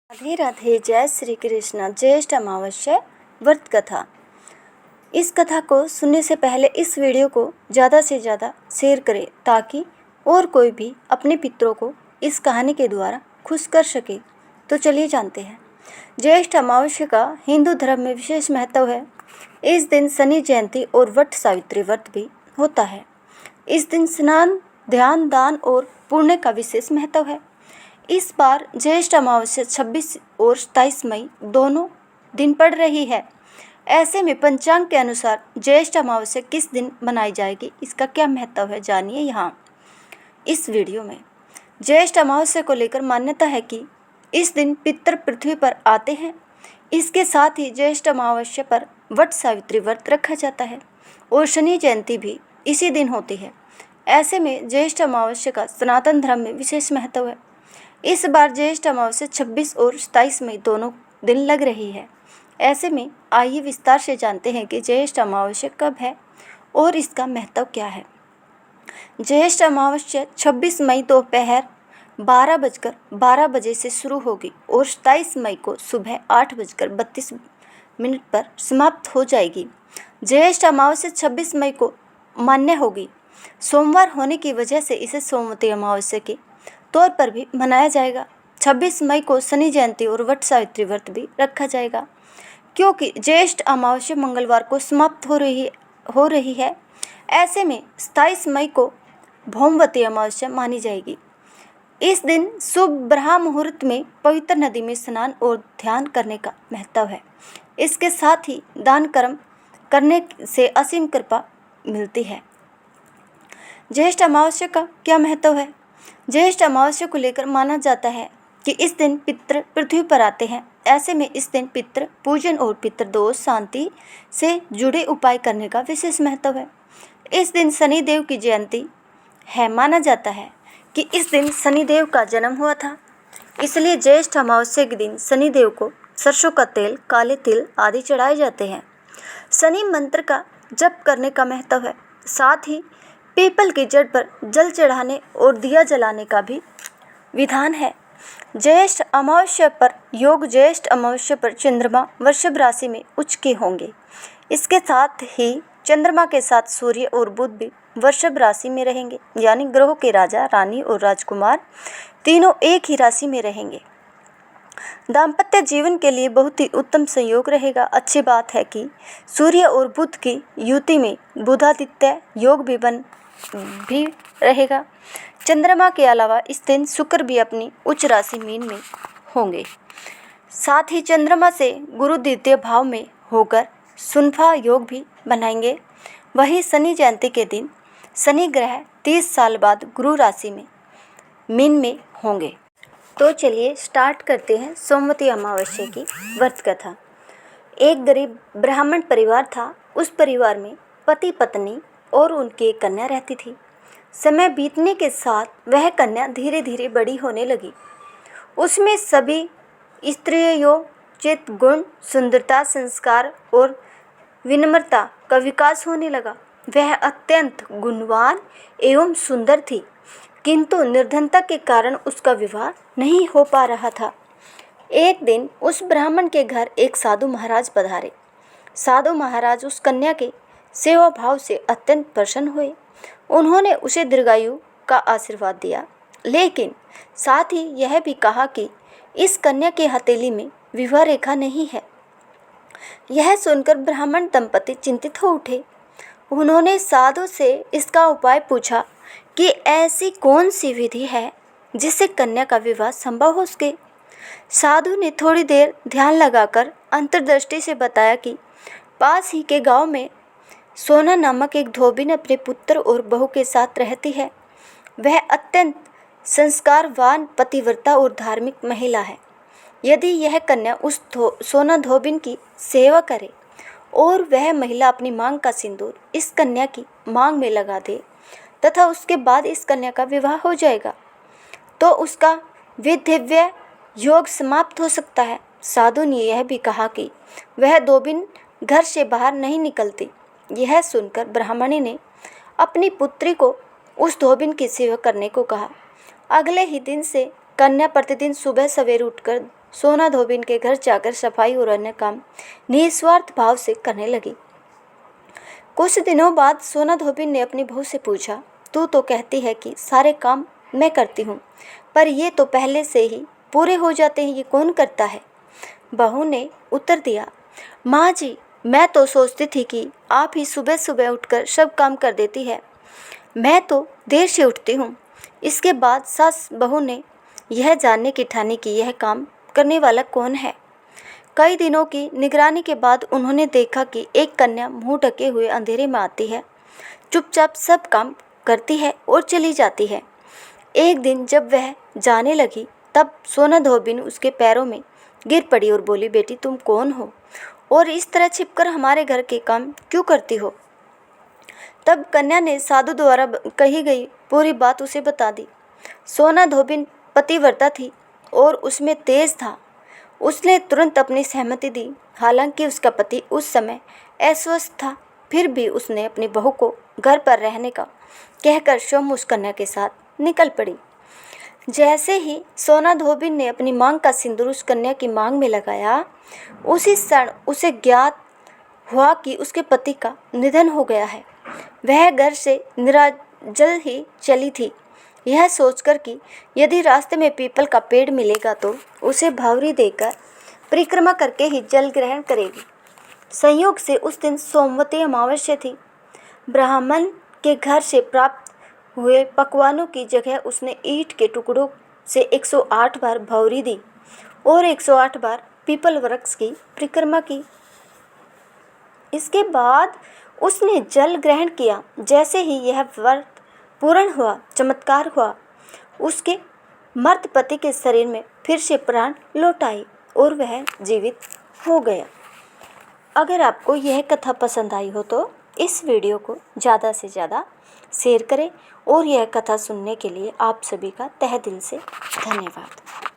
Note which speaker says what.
Speaker 1: राधे राधे। जय श्री कृष्ण। ज्येष्ठ अमावस्या व्रत कथा। इस कथा को सुनने से पहले इस वीडियो को ज़्यादा से ज़्यादा शेयर करें ताकि और कोई भी अपने पितरों को इस कहानी के द्वारा खुश कर सके। तो चलिए जानते हैं। ज्येष्ठ अमावस्या का हिंदू धर्म में विशेष महत्व है। इस दिन शनि जयंती और वट सावित्री व्रत भी होता है। इस दिन स्नान, ध्यान, दान और पुण्य का विशेष महत्व है। इस बार ज्येष्ठ अमावस्या 26 और 27 मई दोनों दिन पड़ रही है। ऐसे में पंचांग के अनुसार ज्येष्ठ अमावस्या किस दिन मनाई जाएगी, इसका क्या महत्व है, जानिए यहाँ इस वीडियो में। ज्येष्ठ अमावस्या को लेकर मान्यता है कि इस दिन पितृ पृथ्वी पर आते हैं। इसके साथ ही ज्येष्ठ अमावस्या पर वट सावित्री व्रत रखा जाता है और शनि जयंती भी इसी दिन होती है। ऐसे में ज्येष्ठ अमावस्या का सनातन धर्म में विशेष महत्व है। इस बार ज्येष्ठ अमावस्या 26 और 27 मई दोनों दिन लग रही है। ऐसे में आइए विस्तार से जानते हैं कि ज्येष्ठ अमावस्या कब है और इसका महत्व क्या है। ज्येष्ठ अमावस्या 26 मई दोपहर 12:12 से शुरू होगी और 27 मई को सुबह 8:32 पर समाप्त हो जाएगी। ज्येष्ठ अमावस्या 26 मई को मान्य होगी। सोमवार होने की वजह से इसे सोमवती अमावस्या के तौर पर भी मनाया जाएगा। 26 मई को शनि जयंती और वट सावित्री व्रत भी रखा जाएगा क्योंकि ज्येष्ठ अमावस्या मंगलवार को समाप्त हो रही है। ऐसे में 27 मई को भौमवती अमावस्या मानी जाएगी। इस दिन शुभ ब्रह्म मुहूर्त में पवित्र नदी में स्नान और ध्यान करने का महत्व है। इसके साथ ही दान कर्म करने से असीम कृपा मिलती है। ज्येष्ठ अमावस्या का क्या महत्व है। ज्येष्ठ अमावस्या को लेकर माना जाता है कि इस दिन पितृ पृथ्वी पर आते हैं। ऐसे में इस दिन पितृ पूजन और पितृदोष शांति से जुड़े उपाय करने का विशेष महत्व है। इस दिन शनिदेव की जयंती है। माना जाता है कि इस दिन शनिदेव का जन्म हुआ था, इसलिए ज्येष्ठ अमावस्या के दिन शनिदेव को सरसों का तेल, काले तिल आदि चढ़ाए जाते हैं। शनि मंत्र का जप करने का महत्व है। साथ ही पीपल की जड़ पर जल चढ़ाने और दिया जलाने का भी विधान है। ज्येष्ठ अमावस्या पर योग। ज्येष्ठ अमावस्या पर चंद्रमा वृषभ राशि में उच्च के होंगे। इसके साथ ही चंद्रमा के साथ सूर्य और बुध भी वृषभ राशि में रहेंगे, यानी ग्रहों के राजा, रानी और राजकुमार तीनों एक ही राशि में रहेंगे। दाम्पत्य जीवन के लिए बहुत ही उत्तम संयोग रहेगा। अच्छी बात है कि सूर्य और बुध की युति में बुधादित्य योग भी रहेगा। चंद्रमा के अलावा इस दिन शुक्र भी अपनी उच्च राशि मीन में होंगे। साथ ही चंद्रमा से गुरु द्वितीय भाव में होकर सुनफा योग भी बनाएंगे। वहीं शनि जयंती के दिन शनि ग्रह 30 साल बाद गुरु राशि में मीन में होंगे। तो चलिए स्टार्ट करते हैं सोमवती अमावस्या की व्रत कथा। एक गरीब ब्राह्मण परिवार था। उस परिवार में पति पत्नी और उनकी एक कन्या रहती थी। समय बीतने के साथ वह कन्या धीरे धीरे बड़ी होने लगी। उसमें सभी स्त्रियोचित गुण, सुंदरता, संस्कार और विनम्रता का विकास होने लगा। वह अत्यंत गुणवान एवं सुंदर थी, किंतु निर्धनता के कारण उसका विवाह नहीं हो पा रहा था। एक दिन उस ब्राह्मण के घर एक साधु महाराज पधारे। साधु महाराज उस कन्या के सेवा भाव से अत्यंत प्रसन्न हुए। उन्होंने उसे दीर्घायु का आशीर्वाद दिया, लेकिन साथ ही यह भी कहा कि इस कन्या की हथेली में विवाह रेखा नहीं है। यह सुनकर ब्राह्मण दंपति चिंतित हो उठे। उन्होंने साधु से इसका उपाय पूछा कि ऐसी कौन सी विधि है जिससे कन्या का विवाह संभव हो सके। साधु ने थोड़ी देर ध्यान लगाकर अंतर्दृष्टि से बताया कि पास ही के गांव में सोना नामक एक धोबिन अपने पुत्र और बहू के साथ रहती है। वह अत्यंत संस्कारवान, पतिव्रता और धार्मिक महिला है। यदि यह कन्या उस सोना धोबिन की सेवा करे और वह महिला अपनी मांग का सिंदूर इस कन्या की मांग में लगा दे तथा उसके बाद इस कन्या का विवाह हो जाएगा, तो उसका विधिव्य योग समाप्त हो सकता है। साधु ने यह भी कहा कि वह धोबिन घर से बाहर नहीं निकलती। यह सुनकर ब्राह्मणी ने अपनी पुत्री को उस धोबिन की सेवा करने को कहा। अगले ही दिन से कन्या प्रतिदिन सुबह सवेरे उठकर सोना धोबिन के घर जाकर सफाई और अन्य काम निस्वार्थ भाव से करने लगी। कुछ दिनों बाद सोना धोबिन ने अपनी बहू से पूछा, तू तो कहती है कि सारे काम मैं करती हूँ, पर ये तो पहले से ही पूरे हो जाते हैं, ये कौन करता है? बहू ने उत्तर दिया, माँ जी, मैं तो सोचती थी कि आप ही सुबह सुबह उठकर सब काम कर देती है, मैं तो देर से उठती हूँ। इसके बाद सास बहू ने यह जानने की ठानी कि यह काम करने वाला कौन है। कई दिनों की निगरानी के बाद उन्होंने देखा कि एक कन्या मुंह ढके हुए अंधेरे में आती है, चुपचाप सब काम करती है और चली जाती है। एक दिन जब वह जाने लगी तब सोना धोबिन उसके पैरों में गिर पड़ी और बोली, बेटी तुम कौन हो और इस तरह छिपकर हमारे घर के काम क्यों करती हो? तब कन्या ने साधु द्वारा कही गई पूरी बात उसे बता दी। सोना धोबिन पतिव्रता थी और उसमें तेज था। उसने तुरंत अपनी सहमति दी। हालांकि उसका पति उस समय अस्वस्थ था, फिर भी उसने अपनी बहू को घर पर रहने का कहकर स्वयं उस कन्या के साथ निकल पड़ी। जैसे ही सोना धोबिन ने अपनी मांग का सिंदूर उस कन्या की मांग में लगाया, उसी क्षण उसे ज्ञात हुआ कि उसके पति का निधन हो गया है। वह घर से निराजल ही चली थी, यह सोचकर कि यदि रास्ते में पीपल का पेड़ मिलेगा तो उसे भावरी देकर परिक्रमा करके ही जल ग्रहण करेगी। संयोग से उस दिन सोमवती अमावस्या थी। ब्राह्मण के घर से प्राप्त हुए पकवानों की जगह उसने ईंट के टुकड़ों से 108 बार भावरी दी और 108 बार पीपल वृक्ष की परिक्रमा की। इसके बाद उसने जल ग्रहण किया। जैसे ही यह व्रत पूर्ण हुआ, चमत्कार हुआ। उसके मर्द पति के शरीर में फिर से प्राण लौट आए और वह जीवित हो गया। अगर आपको यह कथा पसंद आई हो तो इस वीडियो को ज़्यादा से ज़्यादा शेयर करें और यह कथा सुनने के लिए आप सभी का तहे दिल से धन्यवाद।